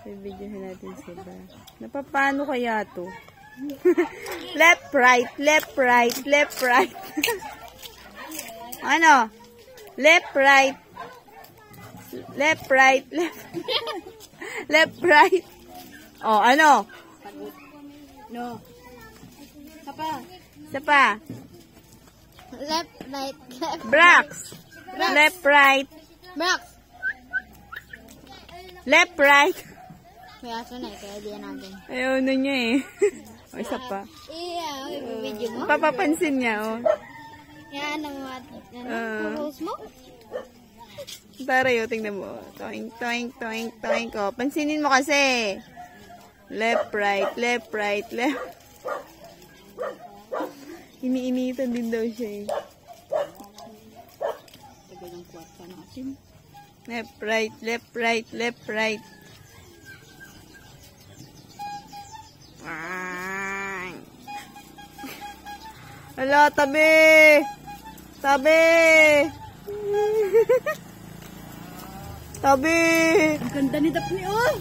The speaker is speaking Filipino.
Bibidyohan natin sila. Napapano kaya to? Left, right, left, right, left, right. Ano? Left, right. Left, right, left. Left, right. Oh, ano? No. Sapa. Sapa. Left, right, left. Brax. Left, right. Brax. Left, right. May aso na eh, kaya diyan natin. Ayaw na niya eh. O, isa pa. Video mo? Papapansin niya, oh. Yan ang photos mo? Taray, oh, tingnan mo. Toink, toink, toink, toink. Oh, pansinin mo kasi. Left, right, left, right, left. Iniinitan din daw siya eh. Tagal ng kwarta natin. Left, right, left, right, left, right. Hala, tabi! Tabi! Tabi! Ang ganda ni Daphne, oh!